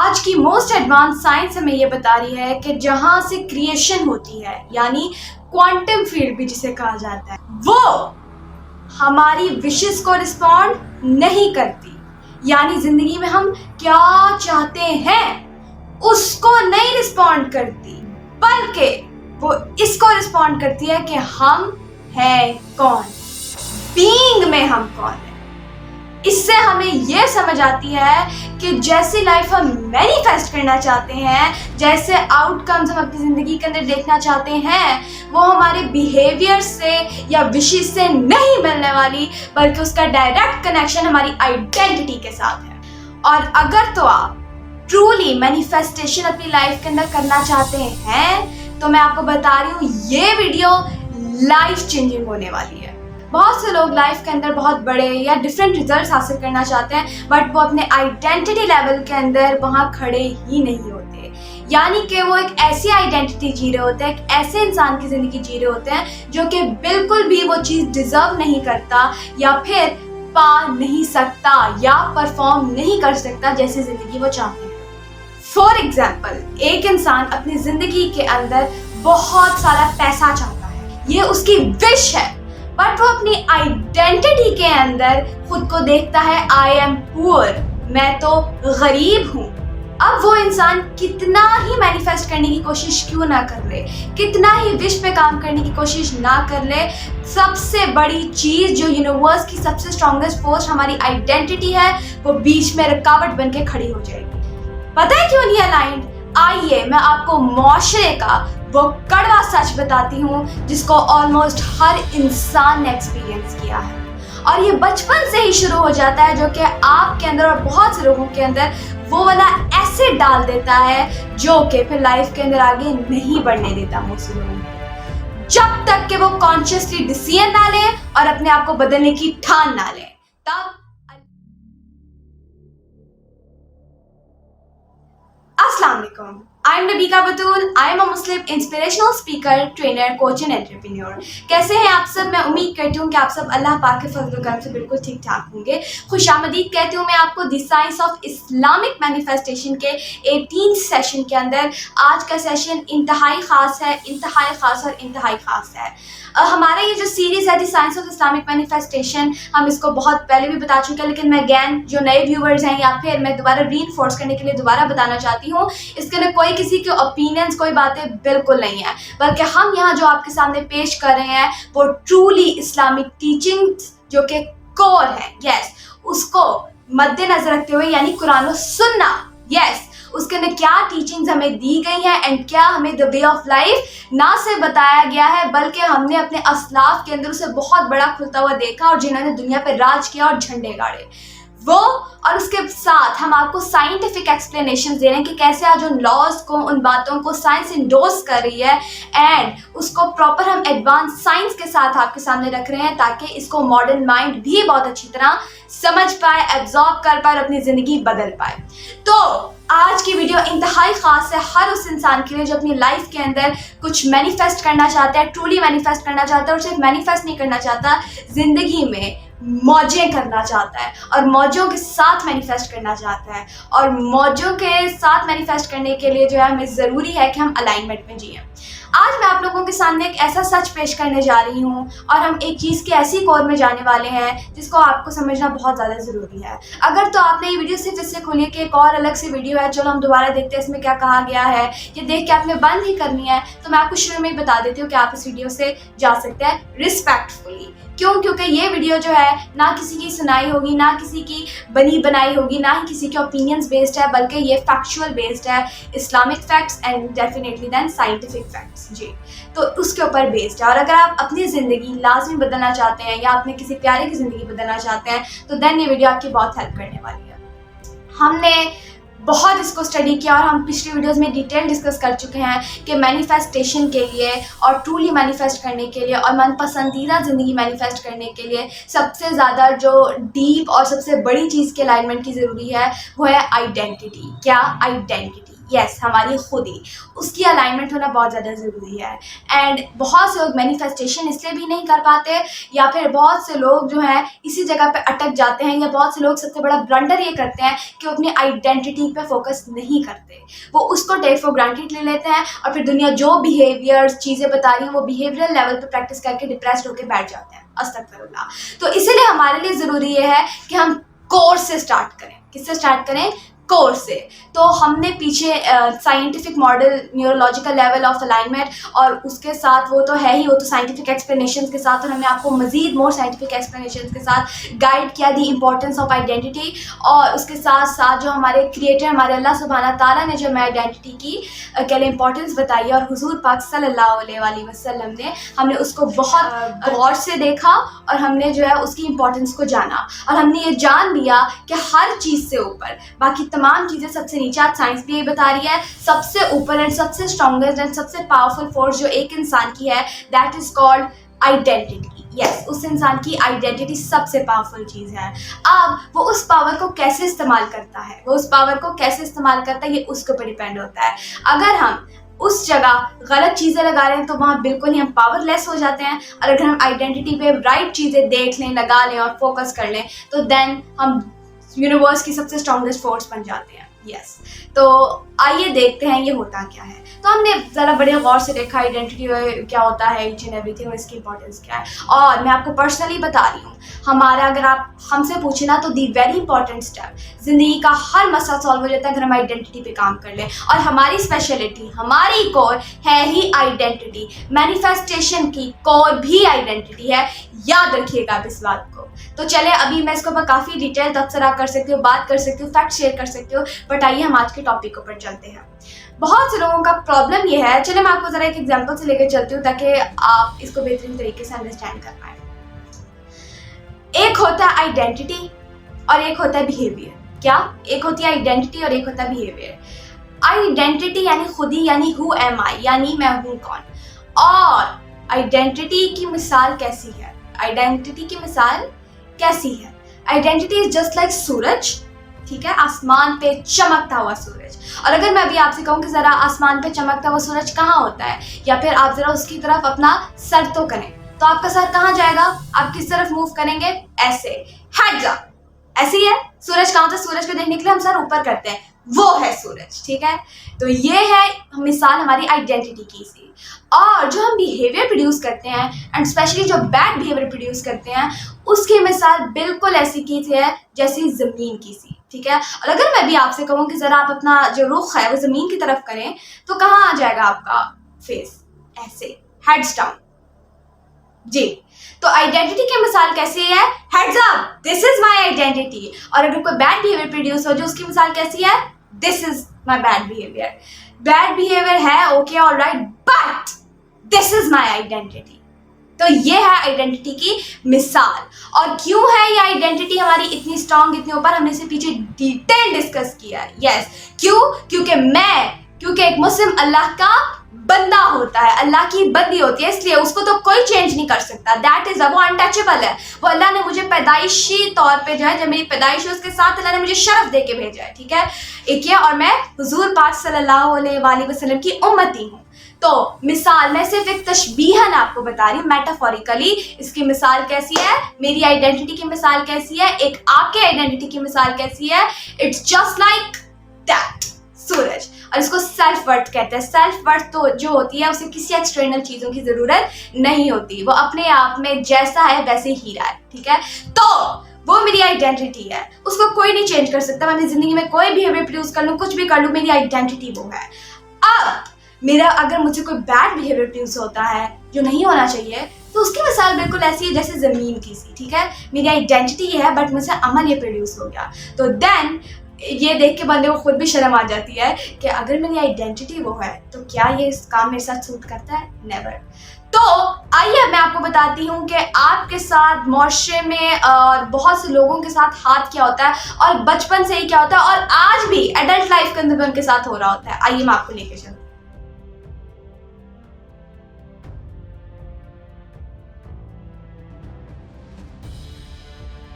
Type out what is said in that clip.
आज की most advance science हमें ये बता रही है कि जहां से क्रिएशन होती है, यानी क्वांटम फील्ड भी जिसे कहा जाता है, वो हमारी विशेस को रिस्पॉन्ड नहीं करती। यानी जिंदगी में हम क्या चाहते हैं उसको नहीं रिस्पॉन्ड करती, बल्कि वो इसको रिस्पॉन्ड करती है कि हम हैं कौन, बीइंग में हम कौन है। इससे हमें यह समझ आती है कि जैसी लाइफ हम मैनिफेस्ट करना चाहते हैं, जैसे आउटकम्स हम अपनी जिंदगी के अंदर देखना चाहते हैं, वो हमारे बिहेवियर से या विशेस से नहीं मिलने वाली, बल्कि उसका डायरेक्ट कनेक्शन हमारी आइडेंटिटी के साथ है। और अगर तो आप ट्रूली मैनिफेस्टेशन अपनी लाइफ के अंदर करना चाहते हैं, तो मैं आपको बता रही हूँ ये वीडियो लाइफ चेंजिंग होने वाली है। बहुत से लोग लाइफ के अंदर बहुत बड़े या डिफरेंट रिजल्ट्स हासिल करना चाहते हैं, बट वो अपने आइडेंटिटी लेवल के अंदर वहाँ खड़े ही नहीं होते। यानी कि वो एक ऐसी आइडेंटिटी जी रहे होते हैं, एक ऐसे इंसान की ज़िंदगी जी रहे होते हैं जो कि बिल्कुल भी वो चीज़ डिज़र्व नहीं करता, या फिर पा नहीं सकता, या परफॉर्म नहीं कर सकता जैसी ज़िंदगी वो चाहते हैं। फॉर एग्जाम्पल, एक इंसान अपनी ज़िंदगी के अंदर बहुत सारा पैसा चाहता है, ये उसकी विश है, बट वो अपनी आइडेंटिटी के अंदर खुद को देखता है आई एम पुअर, मैं तो गरीब हूँ। अब वो इंसान कितना ही मैनिफेस्ट करने की कोशिश क्यों ना कर ले, कितना ही विश पे काम करने की कोशिश ना कर ले, सबसे बड़ी चीज जो यूनिवर्स की सबसे स्ट्रॉन्गेस्ट फोर्स हमारी आइडेंटिटी है, वो बीच में रुकावट बन के खड़ी हो जाएगी। पता है क्यों नहीं अलाइंड? आइए मैं आपको मुआशरे का वो कड़वा सच बताती हूँ जिसको ऑलमोस्ट हर इंसान ने एक्सपीरियंस किया है। और ये बचपन से ही शुरू हो जाता है, जो कि आपके अंदर और बहुत से लोगों के अंदर वो वाला एसिड डाल देता है जो कि फिर लाइफ के अंदर आगे नहीं बढ़ने देता मुझसे लोगों को, जब तक कि वो कॉन्शियसली डिसीजन ना ले और अपने आप को बदलने की ठान ना ले। तब अस्सलाम वालेकुम, I am Nabika Batool, I am a Muslim inspirational speaker, trainer, coach and entrepreneur. कैसे हैं आप सब? मैं उम्मीद करती हूँ कि आप सब अल्लाह पाक के फजल करम से बिल्कुल ठीक ठाक होंगे। खुशामदीद कहती हूँ मैं आपको the science of Islamic manifestation के 18th सेशन के अंदर। आज का सेशन इंतहाई ख़ास है, इंतहाई ख़ास और इंतहाई ख़ास है। हमारा ये जो सीरीज़ है the science of Islamic manifestation, हम इसको बहुत पहले भी बता चुके हैं, लेकिन मैं अगैन जो नए व्यूवर्स हैं या फिर मैं दोबारा रीइंफोर्स करने के लिए दोबारा बताना चाहती हूँ, इसके अंदर कोई किसी के ओपिनियंस, कोई बातें बिल्कुल नहीं है, बल्कि हम यहाँ जो आपके सामने पेश कर रहे हैं वो ट्रूली इस्लामिक टीचिंग्स जो कि कोर है, यस, उसको मद्देनजर रखते हुए, यानी कुरान और सुन्ना, यस, उसके अंदर क्या टीचिंग्स हमें दी गई हैं एंड क्या हमें द वे ऑफ लाइफ ना से बताया गया है, बल्कि हमने अपने असलाफ के अंदर उसे बहुत बड़ा खुलता हुआ देखा और जिन्होंने दुनिया पर राज किया और झंडे गाड़े वो। और उसके साथ हम आपको साइंटिफिक एक्सप्लेनेशन दे रहे हैं कि कैसे आज उन लॉज को, उन बातों को साइंस इंडोर्स कर रही है, एंड उसको प्रॉपर हम एडवांस साइंस के साथ आपके सामने रख रहे हैं, ताकि इसको मॉडर्न माइंड भी बहुत अच्छी तरह समझ पाए, एब्जॉर्ब कर पाए और अपनी ज़िंदगी बदल पाए। तो आज की वीडियो इंतहाई ख़ास है हर उस इंसान के लिए जो अपनी लाइफ के अंदर कुछ मैनिफेस्ट करना चाहता है, ट्रूली मैनिफेस्ट करना चाहता है, और सिर्फ मैनिफेस्ट नहीं करना चाहता, ज़िंदगी में मौजें करना चाहता है और मौजों के साथ मैनिफेस्ट करना चाहता है। और मौजों के साथ मैनिफेस्ट करने के लिए जो है हमें ज़रूरी है कि हम अलाइनमेंट में जिएं। आज मैं आप लोगों के सामने एक ऐसा सच पेश करने जा रही हूँ और हम एक चीज़ की ऐसी कोर में जाने वाले हैं जिसको आपको समझना बहुत ज़्यादा ज़रूरी है। अगर तो आपने ये वीडियो सिर्फ इससे खोली कि एक और अलग सी वीडियो है, चलो हम दोबारा देखते हैं इसमें क्या कहा गया है, ये देख के आपने बंद ही करनी है, तो मैं आपको शुरू में ही बता देती हूँ कि आप इस वीडियो से जा सकते हैं रिस्पेक्टफुली। क्यों? क्योंकि ये वीडियो जो है ना किसी की सुनाई होगी, ना किसी की बनी बनाई होगी, ना ही किसी के ओपिनियंस बेस्ड है, बल्कि ये फैक्चुअल बेस्ड है, Islamic facts and definitely than scientific facts जी, तो उसके ऊपर बेस्ड है। और अगर आप अपनी ज़िंदगी लाजमी बदलना चाहते हैं या अपने किसी प्यारे की ज़िंदगी बदलना चाहते हैं, तो देन ये वीडियो आपकी बहुत हेल्प करने वाली है। हमने बहुत इसको स्टडी किया और हम पिछली वीडियोस में डिटेल डिस्कस कर चुके हैं कि मैनिफेस्टेशन के लिए और ट्रूली मैनिफेस्ट करने के लिए और मन पसंदीदा ज़िंदगी मैनिफेस्ट करने के लिए सबसे ज़्यादा जो डीप और सबसे बड़ी चीज़ के अलाइनमेंट की ज़रूरी है वो है आइडेंटिटी। क्या? आइडेंटिटी, यस हमारी खुद ही, उसकी अलाइनमेंट होना बहुत ज़्यादा ज़रूरी है। एंड बहुत से लोग मैनिफेस्टेशन इसलिए भी नहीं कर पाते, या फिर बहुत से लोग जो हैं इसी जगह पे अटक जाते हैं, या बहुत से लोग सबसे बड़ा ब्लंडर ये करते हैं कि वो अपनी आइडेंटिटी पे फोकस नहीं करते, वो उसको टेक फॉर ग्रांटेड ले लेते हैं और फिर दुनिया जो बिहेवियर चीज़ें बता रही हैं वो बिहेवियरल लेवल पे प्रैक्टिस करके डिप्रेस्ड होकर बैठ जाते हैं। अस्तगफिरुल्लाह। तो इसीलिए हमारे लिए ज़रूरी ये है कि हम कोर्स से स्टार्ट करें। किससे स्टार्ट करें? कोर्स से। तो हमने पीछे scientific model, neurological level of alignment, और उसके साथ वो तो है ही, वो तो साइंटिफिक एक्सप्लेनेशंस के साथ, और हमने आपको मज़ीद मोर साइंटिफिक एक्सप्लेनेशंस के साथ गाइड किया दी इंपॉर्टेंस ऑफ आइडेंटिटी। और उसके साथ साथ जो हमारे क्रिएटर हमारे अल्लाह सुब्हाना ताला ने जो हमें आइडेंटिटी की के लिए इंपॉर्टेंस बताई, और हुजूर पाक सल्लल्लाहु अलैहि वसल्लम ने हमने उसको बहुत गौर से देखा, और हमने जो है उसकी इंपॉर्टेंस को जाना, और हमने ये जान लिया कि हर चीज़ से ऊपर बाकी तमाम चीज़ें सबसे नीचे, आज साइंस भी यही बता रही है, सबसे ऊपर एंड सबसे स्ट्रॉन्गेस्ट एंड सबसे पावरफुल फोर्स जो एक इंसान की है, that is called identity. Yes, उस इंसान की आइडेंटिटी सबसे पावरफुल चीज़ है। अब वो उस पावर को कैसे इस्तेमाल करता है, वो उस पावर को कैसे इस्तेमाल करता है, ये उसके ऊपर डिपेंड होता है। अगर हम उस जगह गलत चीज़ें लगा रहे हैं तो वहाँ बिल्कुल ही हम पावरलेस हो जाते हैं, और अगर हम आइडेंटिटी पे राइट चीज़ें देख लें, लगा लें और फोकस कर लें, तो देन हम यूनिवर्स की सबसे स्ट्रॉन्गेस्ट फोर्स बन जाते हैं। यस, तो आइए देखते हैं ये होता क्या है। तो हमने ज़रा बड़े गौर से देखा आइडेंटिटी क्या होता है, ईच एंड एवरीथिंग, और इसकी इंपॉर्टेंस क्या है। और मैं आपको पर्सनली बता रही हूँ, हमारा अगर आप हमसे पूछे ना, तो दी वेरी इंपॉर्टेंट स्टेप, ज़िंदगी का हर मसला सॉल्व हो जाता है अगर हम आइडेंटिटी पे काम कर लें। और हमारी स्पेशलिटी, हमारी कोर है ही आइडेंटिटी। मैनिफेस्टेशन की कोर भी आइडेंटिटी है, याद रखिएगा आप इस बात को। तो चले, अभी मैं इसके ऊपर काफ़ी डिटेल तबसरा कर सकती हूँ, बात कर सकती हूँ, फैक्ट शेयर कर सकती हूँ, बट आइए हम आज के टॉपिक पर चलते हैं। बहुत से लोगों का प्रॉब्लम ये है, चले मैं आपको ज़रा एक एग्जांपल से लेकर चलती हूँ ताकि आप इसको बेहतरीन तरीके से अंडरस्टैंड कर पाएँ। एक होता है आइडेंटिटी और एक होता है बिहेवियर। क्या? एक होती है आइडेंटिटी और एक होता है बिहेवियर। आइडेंटिटी यानी खुदी, यानी हु एम आई, यानी मैं हूँ कौन। और आइडेंटिटी की मिसाल कैसी है? आइडेंटिटी की मिसाल कैसी है? आइडेंटिटी इज जस्ट लाइक सूरज, ठीक है, आसमान पे चमकता हुआ सूरज। और अगर मैं अभी आपसे कहूँ कि ज़रा आसमान पे चमकता हुआ सूरज कहाँ होता है, या फिर आप ज़रा उसकी तरफ अपना सर तो करें, तो आपका सर कहाँ जाएगा? आप किस तरफ मूव करेंगे? ऐसे, हेड्स अप। ऐसे ही है, सूरज कहाँ होता है? सूरज को देखने के लिए हम सर ऊपर करते हैं, वो है सूरज, ठीक है। तो ये है मिसाल हमारी आइडेंटिटी की सी। और जो हम बिहेवियर प्रोड्यूस करते हैं, एंड स्पेशली जो बैड बिहेवियर प्रोड्यूस करते हैं, उसकी मिसाल बिल्कुल ऐसी की सी है जैसी ज़मीन की सी, ठीक है। और अगर मैं भी आपसे कहूँ कि ज़रा आप अपना जो रुख है वो ज़मीन की तरफ करें, तो कहाँ आ जाएगा आपका फेस? ऐसे, हेड्स डाउन जी। तो आइडेंटिटी की मिसाल कैसी है? Heads up, this is my identity. और अगर कोई बैड बिहेवियर प्रोड्यूस हो जो, उसकी मिसाल कैसी है? This is my bad behaviour. Bad behaviour है, okay all right, but this is my identity. तो ये है आइडेंटिटी की मिसाल। और क्यों है ये आइडेंटिटी हमारी इतनी स्ट्रांग, इतने ऊपर? हमने इसे पीछे डिटेल डिस्कस किया है। यस, क्यों? क्योंकि एक मुस्लिम अल्लाह का बंदा होता है, अल्लाह की बंदी होती है, इसलिए उसको तो कोई चेंज नहीं कर सकता। दैट इज, वो अनटचेबल है। वो अल्लाह ने मुझे पैदाइशी तौर पे जो है, जब मेरी पैदाइश है उसके साथ अल्लाह ने मुझे शरफ दे के भेजा है, ठीक है, एक ये, और मैं हुजूर पाक सल्लल्लाहु अलैहि वसल्लम की उम्मती हूँ। तो मिसाल, मैं सिर्फ एक तशबीहन आपको बता रही हूँ, मेटाफोरिकली इसकी मिसाल कैसी है, मेरी आइडेंटिटी की मिसाल कैसी है, एक आपके आइडेंटिटी की मिसाल कैसी है। इट्स जस्ट लाइक दैट, सूरज। और इसको सेल्फ वर्थ कहते हैं। सेल्फ वर्थ तो जो होती है, उसे किसी एक्सटर्नल चीज़ों की ज़रूरत नहीं होती, वो अपने आप में जैसा है वैसे ही रहा है, ठीक है। तो वो मेरी आइडेंटिटी है, उसको कोई नहीं चेंज कर सकता। मैं अपनी ज़िंदगी में कोई बिहेवियर प्रोड्यूस कर लूँ, कुछ भी कर लूँ, मेरी आइडेंटिटी वो है। अब मेरा अगर मुझे कोई बैड बिहेवियर प्रोड्यूस होता है जो नहीं होना चाहिए, तो उसकी मिसाल बिल्कुल ऐसी है जैसे ज़मीन की सी, ठीक है। मेरी आइडेंटिटी ये है, बट मुझसे अमल ये प्रोड्यूस हो गया, तो देन ये देख के बंदे को खुद भी शर्म आ जाती है कि अगर मेरी आइडेंटिटी वो है, तो क्या ये इस काम मेरे साथ सूट करता है? नेवर। तो आइए मैं आपको बताती हूँ कि आपके साथ मुआशरे में और बहुत से लोगों के साथ हाथ क्या होता है, और बचपन से ही क्या होता है, और आज भी एडल्ट लाइफ के अंदर भी उनके साथ हो रहा होता है। आइए मैं आपको लेके चलती हूँ।